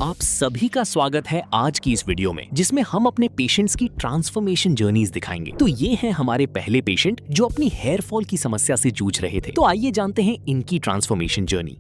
आप सभी का स्वागत है आज की इस वीडियो में, जिसमें हम अपने पेशेंट्स की ट्रांसफॉर्मेशन जर्नीज दिखाएंगे। तो ये हैं हमारे पहले पेशेंट जो अपनी हेयर फॉल की समस्या से जूझ रहे थे। तो आइए जानते हैं इनकी ट्रांसफॉर्मेशन जर्नी।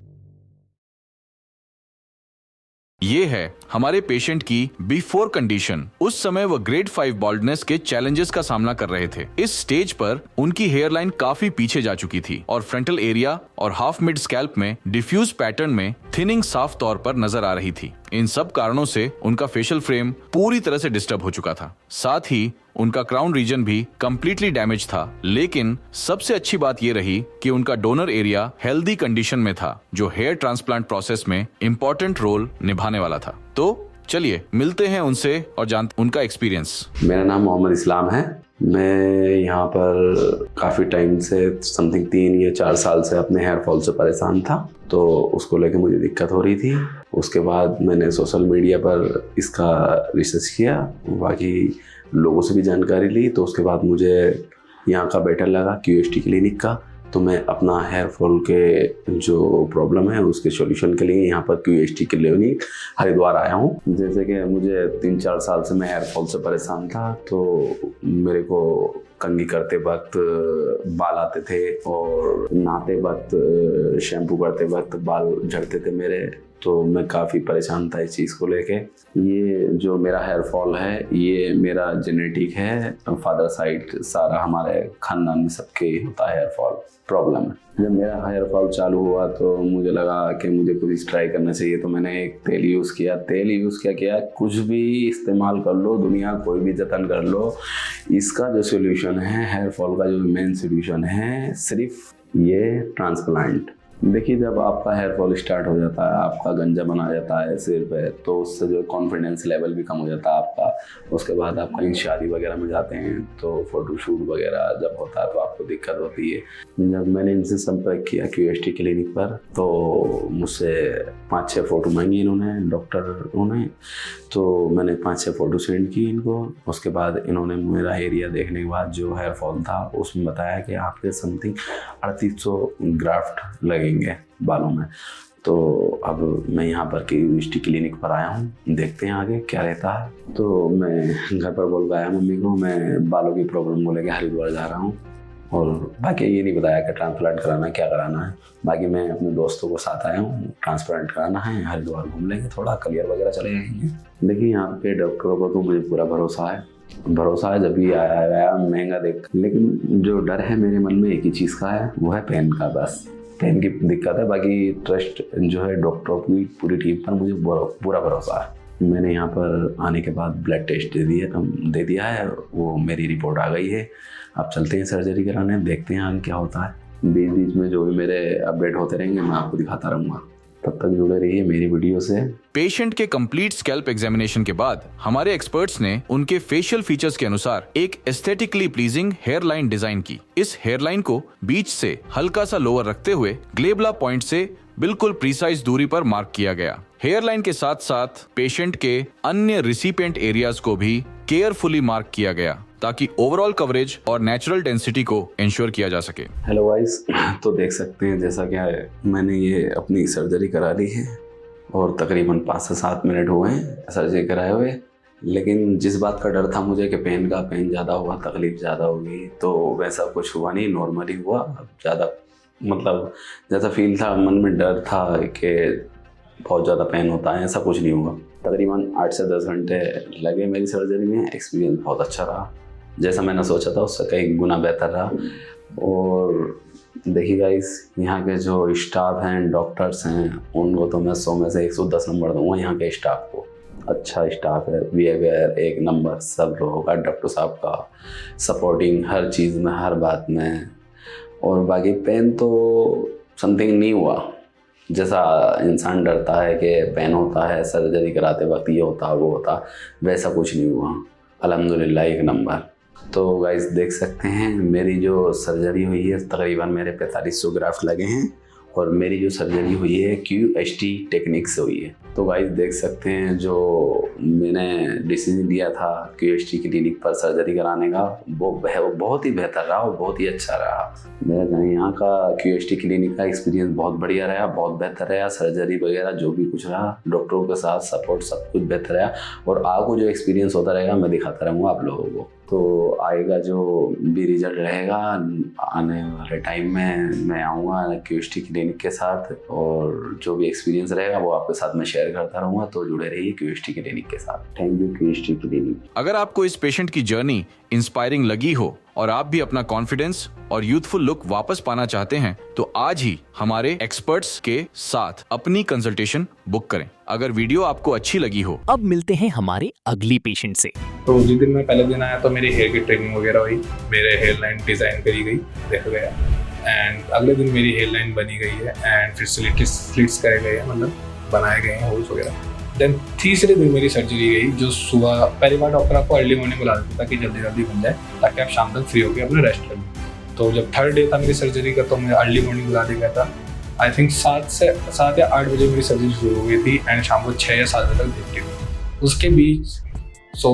ये है हमारे पेशेंट की बिफोर कंडीशन। उस समय वह ग्रेड 5 बॉल्डनेस के चैलेंजेस का सामना कर रहे थे। इस स्टेज पर उनकी हेयर लाइन काफी पीछे जा चुकी थी और फ्रंटल एरिया और हाफ मिड स्कैल्प में डिफ्यूज पैटर्न में थिनिंग साफ तौर पर नजर आ रही थी। इन सब कारणों से उनका फेशियल फ्रेम पूरी तरह से डिस्टर्ब हो चुका था। साथ ही उनका क्राउन रीजन भी कंप्लीटली डैमेज था। लेकिन सबसे अच्छी बात यह रही कि उनका डोनर एरिया हेल्दी कंडीशन में था, जो हेयर ट्रांसप्लांट प्रोसेस में इंपॉर्टेंट रोल निभाने वाला था। तो चलिए मिलते हैं उनसे और जानते उनका एक्सपीरियंस। मेरा नाम मोहम्मद इस्लाम है। मैं यहाँ पर काफ़ी टाइम से समथिंग 3 या 4 साल से अपने हेयर फॉल से परेशान था, तो उसको लेके मुझे दिक्कत हो रही थी। उसके बाद मैंने सोशल मीडिया पर इसका रिसर्च किया, बाकी लोगों से भी जानकारी ली। तो उसके बाद मुझे यहाँ का बेटर लगा QST क्लिनिक का। तो मैं अपना हेयर फॉल के जो प्रॉब्लम है उसके सॉल्यूशन के लिए यहाँ पर QST क्लिनिक हरिद्वार आया हूँ। जैसे कि मुझे 3-4 साल से मैं हेयर फॉल से परेशान था, तो मेरे को कंघी करते वक्त बाल आते थे और नहाते वक्त शैम्पू करते वक्त बाल झड़ते थे मेरे। तो मैं काफ़ी परेशान था इस चीज़ को लेके। ये जो मेरा हेयर फॉल है ये मेरा जेनेटिक है, फादर साइड सारा हमारे खानदान में सबके होता है हेयर फॉल प्रॉब्लम है। जब मेरा हेयर फॉल चालू हुआ तो मुझे लगा कि मुझे कुछ ट्राई करना चाहिए। तो मैंने एक तेल यूज़ किया। तेल यूज़ किया कुछ भी इस्तेमाल कर लो, दुनिया कोई भी जतन कर लो, इसका जो सोल्यूशन है हेयर फॉल का, जो मेन सोल्यूशन है सिर्फ ये ट्रांसप्लांट। देखिए, जब आपका हेयर फॉल स्टार्ट हो जाता है, आपका गंजा बना जाता है सिर पे, तो उससे जो कॉन्फिडेंस लेवल भी कम हो जाता है आपका। उसके बाद आप कहीं शादी वगैरह में जाते हैं तो फोटोशूट वगैरह जब होता है तो आपको दिक्कत होती है। जब मैंने इनसे संपर्क किया QST क्लिनिक पर, तो मुझसे 5-6 फ़ोटो मांगी इन्होंने, डॉक्टर ने। तो मैंने 5-6 फ़ोटो सेंड की इनको। उसके बाद इन्होंने मेरा एरिया देखने के बाद जो हेयर फॉल था उसमें बताया कि आपके समथिंग 3800 ग्राफ्ट लगेंगे बालों में। तो अब मैं यहाँ पर QST क्लिनिक पर आया हूँ, देखते हैं आगे क्या रहता है। तो मैं घर पर बोल गया मम्मी को मैं बालों की प्रॉब्लम को लेकर हरिद्वार जा रहा हूँ, और बाकी ये नहीं बताया कि ट्रांसप्लांट कराना है, क्या कराना है। बाकी मैं अपने दोस्तों को साथ आया हूँ, ट्रांसप्लांट कराना है, हरिद्वार घूम लेंगे, थोड़ा क्लियर वगैरह चले जाएंगे। देखिए, यहाँ पे डॉक्टरों को तो मुझे पूरा भरोसा है। जब भी आया महंगा देख, लेकिन जो डर है मेरे मन में एक ही चीज़ का है, वो है पेन का। बस पेन की दिक्कत है, बाकी ट्रस्ट जो है डॉक्टरों की पूरी टीम पर मुझे पूरा भरोसा है। मैंने यहाँ पर आने के बाद ब्लड टेस्ट दे दिया है, वो मेरी रिपोर्ट आ गई है। अब चलते हैं सर्जरी कराने, देखते हैं आगे क्या होता है। बीच में जो भी मेरे अपडेट होते रहेंगे मैं आपको दिखाता रहूँगा। तब तक जुड़े रहिए मेरी वीडियो से। पेशेंट के कंप्लीट स्कैल्प एग्जामिनेशन के बाद हमारे एक्सपर्ट्स ने उनके फेशियल फीचर्स के अनुसार एक aesthetically pleasing hairline design की। इस हेयर लाइन को बीच से हल्का सा लोअर रखते हुए ग्लेबला पॉइंट से बिल्कुल प्रिसाइज दूरी पर मार्क किया गया। हेयर लाइन के साथ साथ पेशेंट के अन्य रिसिपिएंट एरियाज को भी केयरफुली मार्क किया गया, ताकि ओवरऑल कवरेज और नेचुरल डेंसिटी को इंश्योर किया जा सके। हेलो गाइस, तो देख सकते हैं जैसा क्या है, मैंने ये अपनी सर्जरी करा ली है और तकरीबन 5 से 7 मिनट हुए हैं सर्जरी कराए हुए। लेकिन जिस बात का डर था मुझे कि पेन ज़्यादा हुआ, तकलीफ ज़्यादा होगी, तो वैसा कुछ हुआ नहीं, नॉर्मली हुआ। ज़्यादा मतलब जैसा फील था, मन में डर था कि बहुत ज़्यादा पेन होता है, ऐसा कुछ नहीं हुआ। तकरीबन 8 से 10 घंटे लगे मेरी सर्जरी में। एक्सपीरियंस बहुत अच्छा रहा, जैसा मैंने सोचा था उससे कई गुना बेहतर रहा। और देखिए गाइस, यहाँ के जो स्टाफ हैं, डॉक्टर्स हैं, उनको तो मैं 100 में से 110 नंबर दूंगा। यहाँ के स्टाफ को अच्छा स्टाफ है, बिहेवियर एक नंबर, सब लोगों का, डॉक्टर साहब का सपोर्टिंग हर चीज़ में, हर बात में। और बाकी पेन तो समथिंग नहीं हुआ, जैसा इंसान डरता है कि पेन होता है सर्जरी कराते वक्त, ये होता वो होता, वैसा कुछ नहीं हुआ। अल्हम्दुलिल्लाह एक नंबर। तो गाइस देख सकते हैं मेरी जो सर्जरी हुई है, तकरीबन मेरे 4500 ग्राफ्ट लगे हैं और मेरी जो सर्जरी हुई है QHT टेक्निक से हुई है। तो गाइस देख सकते हैं जो मैंने डिसीजन लिया था QHT क्लिनिक पर सर्जरी कराने का वो बहुत ही बेहतर रहा और बहुत ही अच्छा रहा। मेरा यहाँ का QHT क्लिनिक का एक्सपीरियंस बहुत बढ़िया रहा, बहुत बेहतर रहा। सर्जरी वगैरह जो भी कुछ रहा, डॉक्टरों के साथ सपोर्ट सब कुछ बेहतर रहा और आपको जो एक्सपीरियंस होता रहेगा मैं दिखाता रहूँगा आप लोगों को। तो आएगा जो भी रिजल्ट रहेगा आने वाले टाइम में मैं आऊँगा QHT क्लिनिक के साथ और जो भी एक्सपीरियंस रहेगा वो आपके साथ मैं शेयर करता रहूँगा। तो जुड़े रहिए QHT क्लिनिक के साथ। Thank you QHT clinic. अगर आपको इस पेशेंट की जर्नी इंस्पायरिंग लगी हो और आप भी अपना कॉन्फिडेंस और यूथफुल लुक वापस पाना चाहते हैं तो आज ही हमारे एक्सपर्ट्स के साथ अपनी कंसल्टेशन बुक करें। अगर वीडियो आपको अच्छी लगी हो। अब मिलते हैं हमारे अगली पेशेंट से। तो जिस दिन मैं पहले दिन आया तो मेरी हेयर की ट्रिमिंग वगैरह हुई, मेरे हेयर लाइन डिज़ाइन करी गई, देखा गया एंड अगले दिन मेरी हेयर लाइन बनी गई है एंड फिर स्लिट्स करे गए हैं, मतलब बनाए गए हैं होल्स वगैरह। देन तीसरे दिन मेरी सर्जरी गई, जो सुबह पहली बार डॉक्टर आपको अर्ली मॉर्निंग बुला देता था कि जल्दी जल्दी बन जाए ताकि आप शाम तक फ्री होकर अपना रेस्ट कर लें। तो जब थर्ड डे था मेरी सर्जरी का तो मैं अर्ली मॉर्निंग बुला दिया गया था। आई थिंक 7 या 8 बजे मेरी सर्जरी शुरू हो गई थी एंड शाम को 6 या 7 बजे तक देखती थी। उसके बीच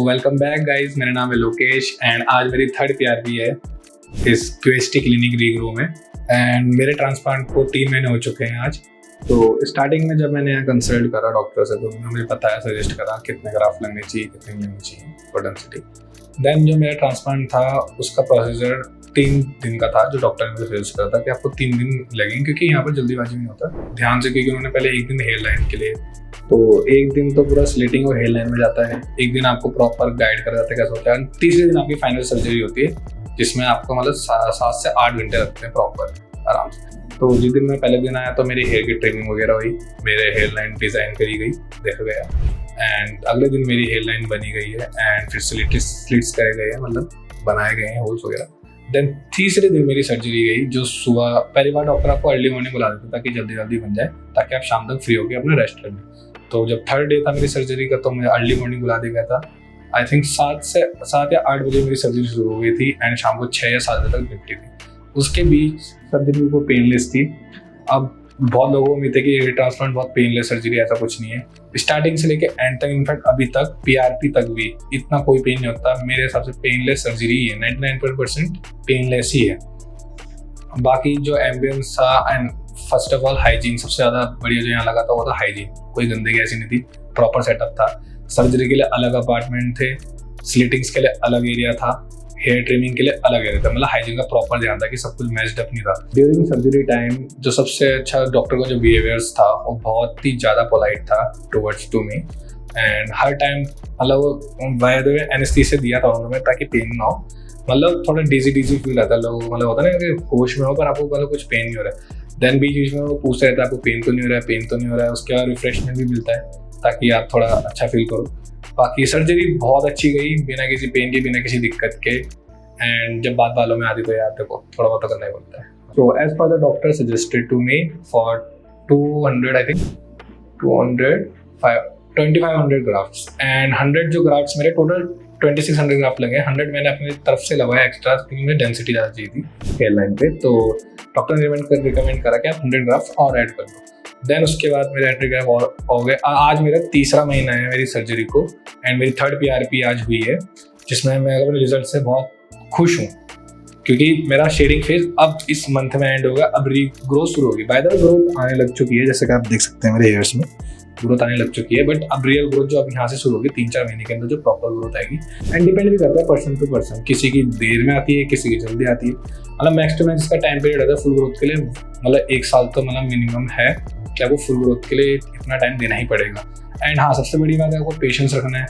वेलकम बैक गाइज, मेरा नाम है लोकेश एंड आज मेरी थर्ड PRP है इस QHT क्लिनिक रीग्रो में एंड मेरे ट्रांसप्लांट को 3 महीने हो चुके हैं आज। तो स्टार्टिंग में जब मैंने यहाँ कंसल्ट करा डॉक्टर से तो उन्होंने मुझे बताया, सजेस्ट करा कितने ग्राफ्ट लगने चाहिए, कितने लगने चाहिए फॉर डेंसिटी। देन जो मेरा ट्रांसप्लांट था उसका प्रोसीजर 3 दिन का था, जो डॉक्टर ने मुझे सजेस्ट करा था कि आपको 3 दिन लगेंगे क्योंकि यहाँ पर जल्दीबाजी नहीं होता ध्यान से, क्योंकि उन्होंने पहले 1 दिन हेयर लाइन के लिए, तो 1 दिन तो पूरा स्लिटिंग और हेयर लाइन में जाता है, 1 दिन आपको प्रॉपर गाइड करा जाता है कैसे होता है, तीसरे दिन आपकी फाइनल सर्जरी होती है जिसमें आपको मतलब 7 से 8 घंटे लगते हैं प्रॉपर आराम से। तो जिस दिन मैं पहले दिन आया तो मेरी हेयर की ट्रिमिंग वगैरह हुई, मेरे हेयर लाइन डिज़ाइन करी गई, देखा गया एंड अगले दिन मेरी हेयर लाइन बनी गई है एंड फिर स्लिट्स करे गए हैं, मतलब बनाए गए हैं होल्स वगैरह। देन तीसरे दिन मेरी सर्जरी गई, जो सुबह पहली बार डॉक्टर आपको अर्ली मॉर्निंग बुला देता था कि जल्दी जल्दी बन जाए ताकि आप शाम तक फ्री होकर अपना रेस्ट कर लें। तो जब थर्ड डे था मेरी सर्जरी का तो मैं अर्ली मॉर्निंग बुला दिया गया था। आई थिंक 7 या 8 बजे मेरी सर्जरी शुरू हो गई थी एंड शाम को 6 या 7 बजे तक निपटी थी। उसके बीच सर्जरी को पेनलेस थी। अब बहुत लोगों को उम्मीद है कि ये ट्रांसप्लांट बहुत पेनलेस सर्जरी, ऐसा कुछ नहीं है। स्टार्टिंग से लेके एंड तक, इनफैक्ट अभी तक PRP तक भी इतना कोई पेन नहीं होता। मेरे हिसाब से पेनलेस सर्जरी ही है, 99% पेनलेस ही है। बाकी जो एम्बियंस था and first of all hygiene, सबसे ज़्यादा बढ़िया जो यहाँ लगा था वो था हाइजीन। कोई गंदगी ऐसी नहीं थी, प्रॉपर सेटअप था। सर्जरी के लिए अलग अपार्टमेंट थे, स्लिटिंग्स के लिए अलग एरिया था, हेयर ट्रिमिंग के लिए अलग एरिया था, मतलब हाइजीन का प्रॉपर ध्यान था कि सब कुछ मैच्ड अप नहीं था। ड्यूरिंग सर्जरी टाइम जो सबसे अच्छा डॉक्टर का जो बिहेवियर्स था वो बहुत ही ज़्यादा पोलाइट था टुवर्ड्स टू मी एंड हर टाइम मतलब वो बाय द वे एनेस्थीसिया दिया था उन्होंने ताकि पेन ना हो, मतलब थोड़ा डिजी फील आता है लोगों, मतलब होता है ना कि होश में हो पर आपको मतलब कुछ पेन नहीं हो रहा है। देन बीच में वो पूछते रहता है आपको पेन तो नहीं हो रहा है, पेन तो नहीं हो रहा है। उसके बाद रिफ्रेशमेंट भी मिलता है ताकि आप थोड़ा अच्छा फील करो। बाकी सर्जरी बहुत अच्छी गई, बिना किसी पेन के, बिना किसी दिक्कत के एंड जब बात बालों में आती तो यार देखो थोड़ा बहुत तो करना ही पड़ता है। So as per the doctor suggested to me for 200 I think 2500 grafts and 100 जो ग्राफ्ट्स मेरे टोटल 2600 ग्राफ्ट लगे। 100 मैंने अपनी तरफ से लगवाया एक्स्ट्रा क्योंकि मुझे डेंसिटी ज़्यादा चाहिए थी हेयर लाइन पे। तो डॉक्टर ने रिकमेंड करा कि आप 100 ग्राफ्ट और ऐड कर दो। देन उसके बाद मेरे 100 ग्राफ्ट और हो गए। आज मेरा 3रा महीना है मेरी सर्जरी को एंड मेरी थर्ड PRP आज हुई है, जिसमें मैं अपने रिजल्ट से बहुत खुश हूँ क्योंकि मेरा शेडिंग फेज अब इस मंथ में एंड होगा। अब ग्रोथ शुरू होगी, बाय द वे ग्रोथ आने लग चुकी है, जैसे कि आप देख सकते हैं मेरे हेयर्स में ग्रोथ आने लग चुकी है। बट अब रियल ग्रोथ जो अब यहाँ से शुरू होगी 3-4 महीने के अंदर जो प्रॉपर ग्रोथ आएगी एंड डिपेंड भी करता है पर्सन टू पर्सन, किसी की देर में आती है, किसी की जल्दी आती है। मतलब मैक्स टू मैक्स इसका टाइम पीरियड होता है फुल ग्रोथ के लिए, मतलब 1 साल तो मतलब मिनिमम है कि आपको फुल ग्रोथ के लिए इतना टाइम देना ही पड़ेगा। एंड हाँ, सबसे बड़ी बात है आपको पेशेंस रखना है,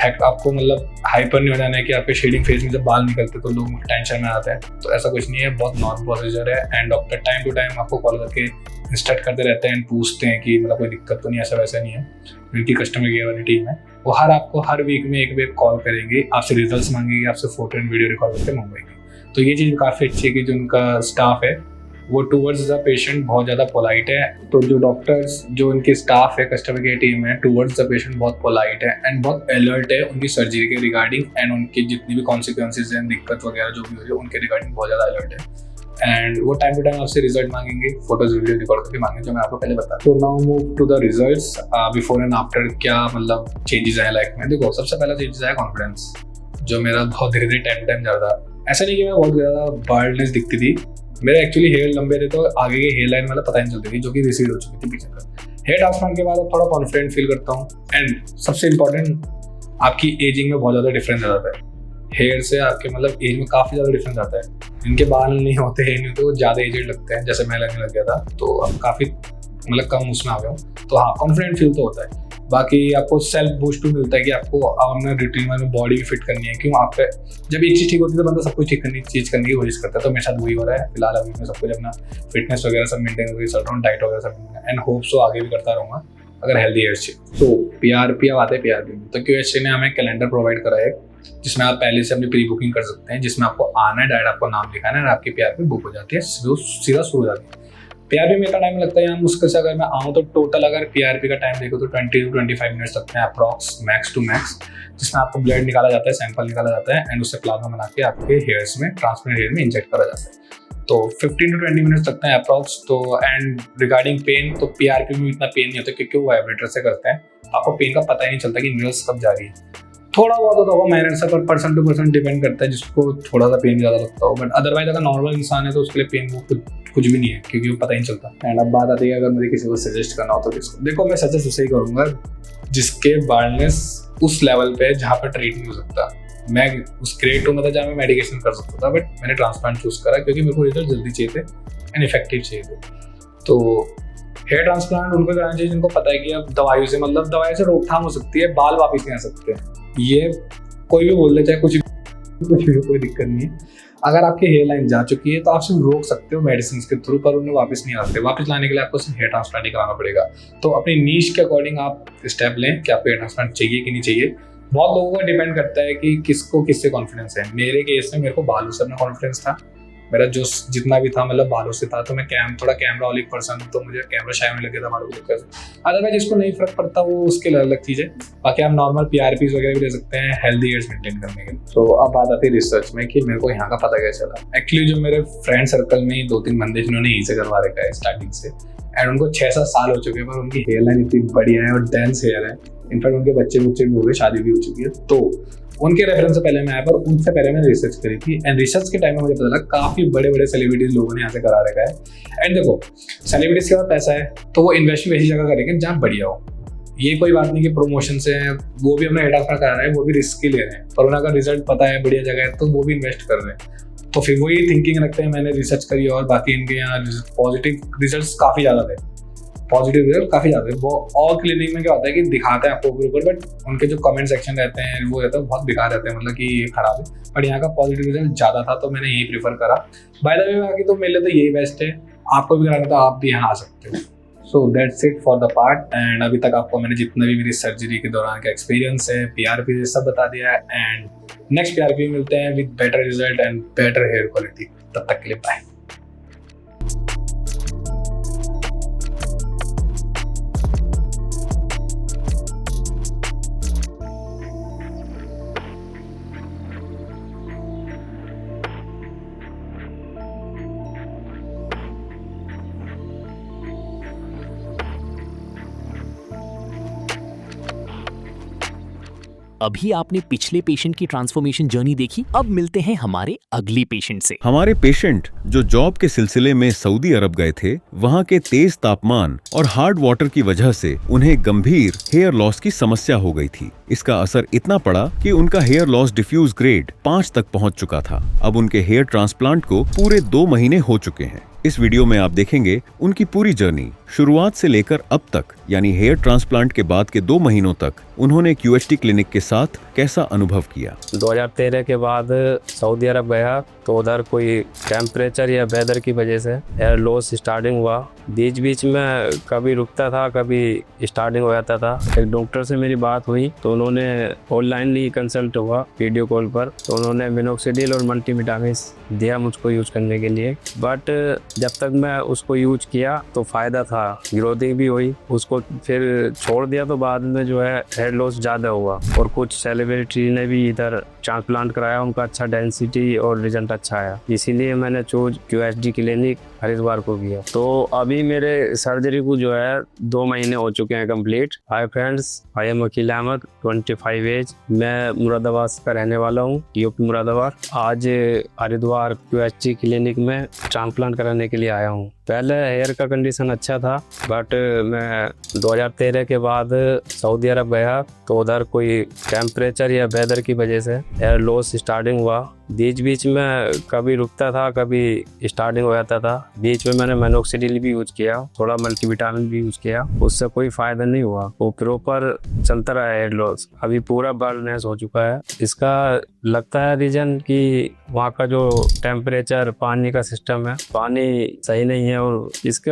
आपको मतलब हाइपर नहीं हो जाना है कि आपके शेडिंग फेज में जब बाल निकलते तो लोग टेंशन में आते हैं। तो ऐसा कुछ नहीं है, बहुत नॉर्मल प्रोसीजर है and doctor time to time आपको कॉल करके इंस्ट्रक्ट करते रहते हैं एंड पूछते हैं कि मतलब कोई दिक्कत तो नहीं, ऐसा वैसा नहीं है। उनकी कस्टमर केयर वाली टीम है, वो आपको हर वीक में एक बार कॉल करेंगे, आपसे रिजल्ट्स मांगेंगे, आपसे फोटो एंड वीडियो रिकॉर्ड करके मंगवाएंगे। तो ये चीज़ काफ़ी अच्छी है कि जो उनका स्टाफ है वो टूवर्ड्स द पेशेंट बहुत ज़्यादा पोलाइट है। तो जो डॉक्टर्स, जो उनके स्टाफ है, कस्टमर केयर टीम है, टूवर्ड्स द पेशेंट बहुत पोलाइट है एंड बहुत अलर्ट है उनकी सर्जरी के रिगार्डिंग एंड उनकी जितनी भी कॉन्सिक्वेंसेज हैं, दिक्कत वगैरह जो भी हो रही है उनके रिगार्डिंग बहुत ज़्यादा अलर्ट है। एंड वो टाइम टू टाइम आपसे रिजल्ट मांगेंगे, फोटोज वीडियो रिकॉर्ड करके मांगेंगे, जो मैं आपको पहले बता। तो now move to the results before and after. क्या मतलब चेंजेस आए लाइफ में? देखो, सबसे पहला चेंजेस आया कॉन्फिडेंस, जो मेरा बहुत धीरे धीरे टाइम जा रहा था। ऐसा नहीं कि मैं बहुत ज़्यादा बाल्डनेस दिखती थी, मेरे एक्चुअली हेयर लंबे थे तो आगे की हेयर लाइन मतलब पता ही नहीं चलती थी, जो कि रिसीड हो चुकी थी पीछे तक। हेयर ट्रांसप्लांट के बाद अब थोड़ा कॉन्फिडेंट फील करता हूँ। एंड सबसे इंपॉर्टेंट, आपकी एजिंग में बहुत ज़्यादा डिफरेंस आ जाता है। हेयर से आपके मतलब एज में काफ़ी ज़्यादा डिफरेंस आता है। इनके बाल नहीं होते, हेयर नहीं होते, वो ज़्यादा एजेड लगते हैं, जैसे मैं लगने लग गया था, तो अब काफ़ी मतलब कम उसमें आ गया हूँ। तो हाँ, कॉन्फिडेंट फील तो होता है। बाकी आपको सेल्फ बूस्ट भी मिलता है कि आपको अपना रूटीन में बॉडी फिट करनी है। क्यों? आप जब एक चीज़ ठीक होती है तो बंदा सब कुछ ठीक करने की कोशिश करता है। तो मेरे साथ वही हो रहा है फिलहाल। अभी मैं सब कुछ अपना फिटनेस वगैरह सब मेंटेन करके चल रहा हूँ, डाइट वगैरह सब, एंड होप सो आगे भी करता रहूँगा अगर हेल्दी हेयर चाहिए। तो PRP अब आते हैं PRP में। तो QHC ने हमें कैलेंडर प्रोवाइड करा है, जिसमें आप पहले से अपनी प्री बुकिंग कर सकते हैं, जिसमें आपको आना है, डायरेक्ट आपको नाम लिखाना है और आपकी PRP बुक हो जाती है, सीधा शुरू हो जाती है। PRP में इतना टाइम लगता है यहाँ मुश्किल से, अगर मैं आऊँ तो टोटल अगर PRP का टाइम देखो तो 20 to 25 मिनट्स लगते हैं अप्रॉक्स, मैक्स टू मैक्स, जिसमें आपको ब्लड निकाला जाता है, सैंपल निकाला जाता है, एंड उससे प्लाज्मा बना के आपके हेयर्स में, ट्रांसप्लांट हेयर में इंजेक्ट करा जाता है। तो 15 to 20 मिनट्स लगते हैं अप्रॉक्स। तो एंड रिगार्डिंग पेन, तो PRP में इतना पेन नहीं होता क्योंकि वो वाइब्रेटर से करते हैं, आपको पेन का पता ही नहीं चलता कि न्यूज़ कब जा रही है। थोड़ा बहुत होता होगा माइनर सा, पर पर्सन टू पर्सन डिपेंड करता है, जिसको थोड़ा सा पेन ज़्यादा लगता हो। बट अदरवाइज अगर नॉर्मल इंसान है तो उसके लिए पेन वो कुछ भी नहीं है, क्योंकि वो पता ही नहीं चलता। एंड अब बात आती है अगर मुझे किसी को सजेस्ट करना हो तो किसको? देखो, मैं सजेस्ट उसे ही करूँगा जिसके बाल्डनेस उस लेवल पे जहाँ पर ट्रीट नहीं हो सकता। मैं उस ग्रेड 2 में था जहाँ मैं मेडिकेशन कर सकता था, बट मैंने ट्रांसप्लांट चूज करा क्योंकि मेरे को रिजल्ट जल्दी चाहिए थे एंड इफेक्टिव चाहिए थे। तो हेयर ट्रांसप्लांट उनको कराना चाहिए जिनको पता है कि अब दवाइयों से रोकथाम हो सकती है, बाल वापस नहीं आ सकते हैं। ये कोई भी बोल दे, चाहे कुछ भी, कोई दिक्कत नहीं है। अगर आपकी हेयर लाइन जा चुकी है तो आप सिर्फ रोक सकते हो मेडिसिन के थ्रू, पर उन्हें वापस नहीं आते। वापस लाने के लिए आपको सिर्फ हेयर ट्रांसप्लांट ही कराना पड़ेगा। तो अपनी नीश के अकॉर्डिंग आप स्टेप लें कि आपको हेयर ट्रांसप्लांट चाहिए कि नहीं चाहिए। बहुत लोगों को डिपेंड करता है कि किसको किससे कॉन्फिडेंस है। मेरे केस में मेरे को बालों से अपना कॉन्फिडेंस था, मेरा जो जितना भी था मतलब बालों से था। तो मैं थोड़ा कैमरा वाली पर्सन, तो मुझे कैमरा शाय में लगे था बालों को लेकर से। अदरवाइज जिसको नहीं फर्क पड़ता वो उसके अलग चीज़ है। बाकी आप नॉर्मल PRPs वगैरह भी ले सकते हैं हेल्दी हेयर्स मेंटेन करने के लिए। तो अब बात आती है रिसर्च में कि मेरे को यहाँ का पता कैसे चला। एक्चुअली जो मेरे फ्रेंड सर्कल में 2-3 बंदे जिन्होंने यहीं से करवा रखा है स्टार्टिंग से, एंड उनको 6-7 साल हो चुके हैं, पर उनकी हेयर लाइन इतनी बढ़िया है और डेंस हेयर है। इनफैक्ट उनके बच्चे भी हो गए, शादी भी हो चुकी है। तो उनके रेफरेंस से पहले मैं आया, पर उनसे पहले मैंने रिसर्च करी थी। एंड रिसर्च के टाइम में मुझे पता लगा काफ़ी बड़े बड़े सेलिब्रिटीज लोगों ने यहाँ से करा रखा है। एंड देखो, सेलिब्रिटीज के पास पैसा है तो वो इन्वेस्ट भी ऐसी जगह करेंगे जहाँ बढ़िया हो। ये कोई बात नहीं कि प्रमोशन से वो भी अपना हेयर ट्रांसप्लांट करा रहे हैं, वो भी रिस्क ही ले रहे हैं, पर उन्हें अगर रिजल्ट पता है, बढ़िया जगह है, तो वो भी इन्वेस्ट कर रहे हैं। तो फिर वही थिंकिंग रखते हैं। मैंने रिसर्च करी और बाकी इनके यहाँ पॉजिटिव रिजल्ट काफ़ी ज़्यादा थे, पॉजिटिव रिजल्ट काफ़ी ज़्यादा है। वो और क्लिनिक में क्या होता है कि दिखाते हैं आपको ऊपर, बट उनके जो कमेंट सेक्शन रहते हैं वो रहता है बहुत दिखा रहते हैं, मतलब कि ये खराब है। बट यहाँ का पॉजिटिव रिजल्ट ज़्यादा था, तो मैंने यही प्रीफर करा। बाय द वे, बाकी तो मेरे लिए तो यही बेस्ट है। आपको भी कराना तो आप भी यहाँ आ सकते हो। So that's it for the part. And अभी तक आपको मैंने जितना भी मेरी सर्जरी के दौरान का एक्सपीरियंस है, PRP सब बता दिया है। एंड नेक्स्ट PRP मिलते हैं with better result and better hair quality. तब तक के लिए बाय। अभी आपने पिछले पेशेंट की ट्रांसफॉर्मेशन जर्नी देखी, अब मिलते हैं हमारे अगली पेशेंट से। हमारे पेशेंट जो जॉब के सिलसिले में सऊदी अरब गए थे, वहाँ के तेज तापमान और हार्ड वाटर की वजह से उन्हें गंभीर हेयर लॉस की समस्या हो गई थी। इसका असर इतना पड़ा कि उनका हेयर लॉस डिफ्यूज ग्रेड 5 तक पहुँच चुका था। अब उनके हेयर ट्रांसप्लांट को पूरे 2 महीने हो चुके हैं। इस वीडियो में आप देखेंगे उनकी पूरी जर्नी, शुरुआत से लेकर अब तक, यानी हेयर ट्रांसप्लांट के बाद के 2 महीनों तक उन्होंने QHT क्लिनिक के साथ कैसा अनुभव किया। 2013 के बाद सऊदी अरब गया तो उधर कोई टेम्परेचर या वेदर की वजह से हेयर लॉस स्टार्टिंग हुआ। बीच में कभी रुकता था, कभी स्टार्टिंग हो जाता था। एक डॉक्टर से मेरी बात हुई तो उन्होंने ऑनलाइनली कंसल्ट हुआ वीडियो कॉल पर, तो उन्होंने मिनोक्सिडिल और मल्टीविटामिन दिया मुझको यूज करने के लिए। बट जब तक मैं उसको यूज किया तो फ़ायदा था, था, ग्रोथिंग भी हुई, उसको फिर छोड़ दिया तो बाद में जो है हेयर लॉस ज़्यादा हुआ। और कुछ सेलिब्रिटी ने भी इधर ट्रांसप्लांट कराया, उनका अच्छा डेंसिटी और रिजल्ट अच्छा आया, इसीलिए मैंने चूज QHD क्लिनिक हरिद्वार को किया। तो अभी मेरे सर्जरी को जो है 2 महीने हो चुके हैं complete. Hi friends, I am वकील अहमद, 25 एज। मैं मुरादाबाद का रहने वाला हूँ, यूपी मुरादाबाद। आज हरिद्वार QHD क्लिनिक में ट्रांसप्लांट कराने के लिए आया हूँ। पहले हेयर का कंडीशन अच्छा था, बट मैं 2013 के बाद सऊदी अरब गया तो उधर कोई टेम्परेचर या वेदर की वजह से हेयर लॉस स्टार्टिंग हुआ। बीच बीच में कभी रुकता था, कभी स्टार्टिंग हो जाता था। बीच में मैंने मिनोक्सिडिल भी यूज किया, थोड़ा मल्टीविटामिन भी यूज किया, उससे कोई फायदा नहीं हुआ। वो प्रॉपर चलता रहा हेयर लॉस, अभी पूरा बाल्डनेस हो चुका है। इसका लगता है रीजन कि वहाँ का जो टेम्परेचर, पानी का सिस्टम है, पानी सही नहीं है। और इसके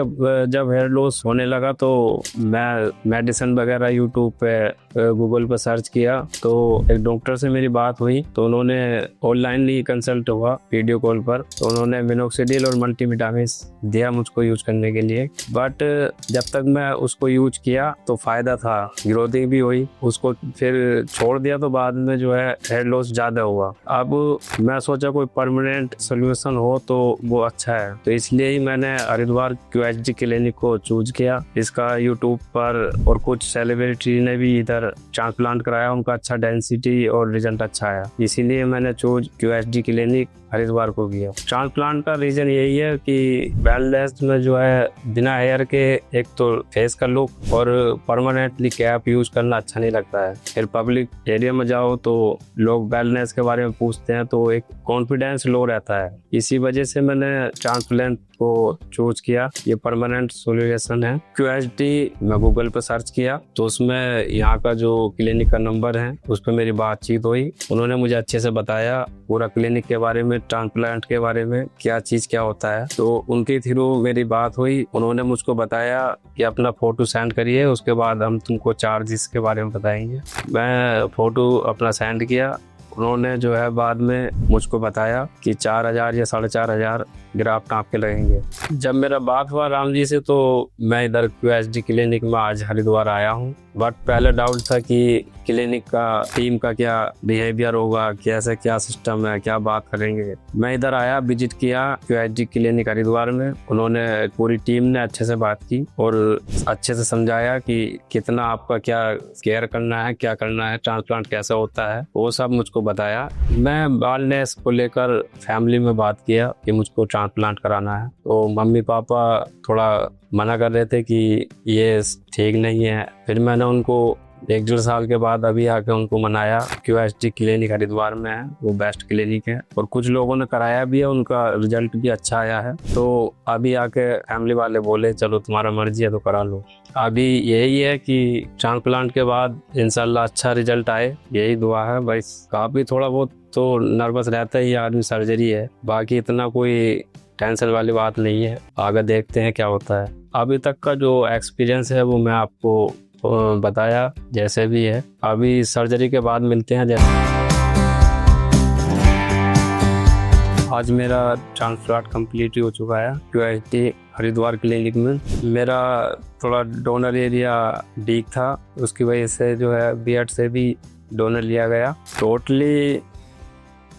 जब हेयर लॉस होने लगा तो मैं मेडिसिन वगैरह यूट्यूब पे, गूगल पर सर्च किया, तो एक डॉक्टर से मेरी बात हुई, तो उन्होंने ऑनलाइन कंसल्ट हुआ वीडियो कॉल पर, तो उन्होंने मिनोक्सिडिल और मल्टीविटामिन दिया मुझको यूज करने के लिए। बट जब तक मैं उसको यूज किया तो फायदा था, ग्रोथिंग भी हुई, उसको फिर छोड़ दिया तो बाद में जो है हेयर लॉस ज्यादा हुआ। अब मैं सोचा कोई परमानेंट सोल्यूशन हो तो वो अच्छा है, तो इसलिए ही मैंने हरिद्वार QHD क्लिनिक को चूज किया। इसका यूट्यूब पर और कुछ सेलिब्रिटी ने भी इधर ट्रांसप्लांट कराया, उनका अच्छा डेंसिटी और रिजल्ट अच्छा आया, इसीलिए मैंने चूज QHD क्लिनिक हरिद्वार को किया। ट्रांसप्लांट का रीजन यही है कि बैलेंस में जो है बिना हेयर के एक तो फेस का लुक और परमानेंटली कैप यूज करना अच्छा नहीं लगता है। फिर पब्लिक एरिया में जाओ तो लोग बैलेंस के बारे में पूछते हैं तो एक कॉन्फिडेंस लो रहता है, इसी वजह से मैंने ट्रांसप्लांट को चूज किया। ये परमानेंट सोल्यूशन है। QHD मैं गूगल पर सर्च किया तो उसमें यहाँ का जो क्लिनिक का नंबर है उस पर मेरी बातचीत हुई, उन्होंने मुझे अच्छे से बताया पूरा क्लिनिक के बारे में, ट्रांसप्लांट के बारे में, क्या चीज क्या होता है। तो उनके थ्रू मेरी बात हुई, उन्होंने मुझको बताया कि अपना फोटो सेंड करिए, उसके बाद हम तुमको चार्जेस के बारे में बताएंगे। मैं फोटो अपना सेंड किया, उन्होंने जो है बाद में मुझको बताया कि 4,000 या 4,500 ग्राफ्ट आपके लगेंगे। जब मेरा बात हुआ राम जी से तो मैं इधर QHD क्लिनिक में आज हरिद्वार आया हूँ। बट पहले डाउट था कि क्लिनिक का टीम का क्या बिहेवियर होगा, कैसे क्या सिस्टम है, क्या बात करेंगे। मैं इधर आया, विजिट किया QHD क्लिनिक हरिद्वार में, उन्होंने पूरी टीम ने अच्छे से बात की और अच्छे से समझाया कि कितना आपका क्या केयर करना है, क्या करना है, ट्रांसप्लांट कैसे होता है, वो सब मुझको बताया। मैं बालनेस को लेकर फैमिली में बात किया कि मुझको ट्रांसप्लांट कराना है, तो मम्मी पापा थोड़ा मना कर रहे थे कि ये ठीक नहीं है। फिर मैंने उनको 1-1.5 साल के बाद अभी आके उनको मनाया। QHD क्लिनिक हरिद्वार में है, वो बेस्ट क्लिनिक है और कुछ लोगों ने कराया भी है, उनका रिजल्ट भी अच्छा आया है। तो अभी आके फैमिली वाले बोले चलो तुम्हारा मर्जी है तो करा लो। अभी यही है कि ट्रांसप्लांट के बाद इंशाल्लाह अच्छा रिजल्ट आए, यही दुआ है। बस काफ़ी थोड़ा बहुत तो नर्वस रहता ही आदमी, सर्जरी है, बाकी इतना कोई टेंशन वाली बात नहीं है। आगे देखते हैं क्या होता है। अभी तक का जो एक्सपीरियंस है वो मैं आपको बताया जैसे भी है। अभी सर्जरी के बाद मिलते हैं। आज मेरा ट्रांसप्लांट कंप्लीट हो चुका है QHD हरिद्वार क्लिनिक में। मेरा थोड़ा डोनर एरिया वीक था, उसकी वजह से जो है बियड से भी डोनर लिया गया। टोटली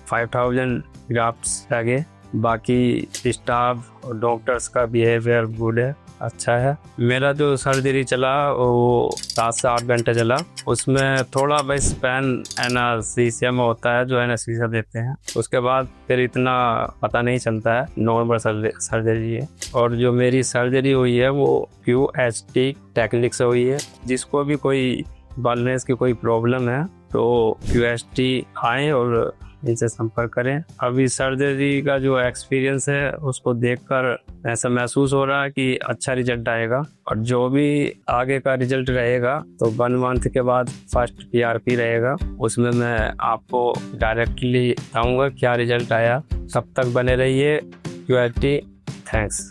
5,000 ग्राफ्ट्स लगे। बाकी स्टाफ और डॉक्टर्स का बिहेवियर गुड है, अच्छा है। मेरा जो सर्जरी चला वो 7 से 8 घंटे चला। उसमें थोड़ा बस पेन एनास्थीसिया में होता है, जो एनास्थीसिया देते हैं, उसके बाद फिर इतना पता नहीं चलता है, नॉर्मल सर्जरी है। और जो मेरी सर्जरी हुई है वो QHD टेक्निक से हुई है। जिसको भी कोई बालनेस की कोई प्रॉब्लम है तो QHD आए और इनसे संपर्क करें। अभी सर्जरी का जो एक्सपीरियंस है उसको देखकर ऐसा महसूस हो रहा है कि अच्छा रिजल्ट आएगा, और जो भी आगे का रिजल्ट रहेगा तो 1 मंथ के बाद फर्स्ट PRP रहेगा, उसमें मैं आपको डायरेक्टली बताऊंगा क्या रिजल्ट आया। तब तक बने रहिए QHD। Thanks.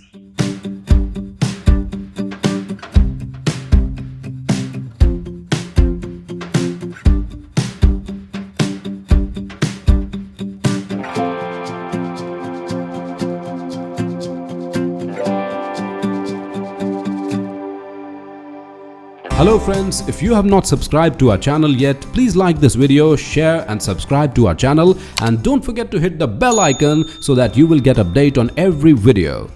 Hello friends, if you have not subscribed to our channel yet, please like this video, share and subscribe to our channel, and don't forget to hit the bell icon so that you will get update on every video.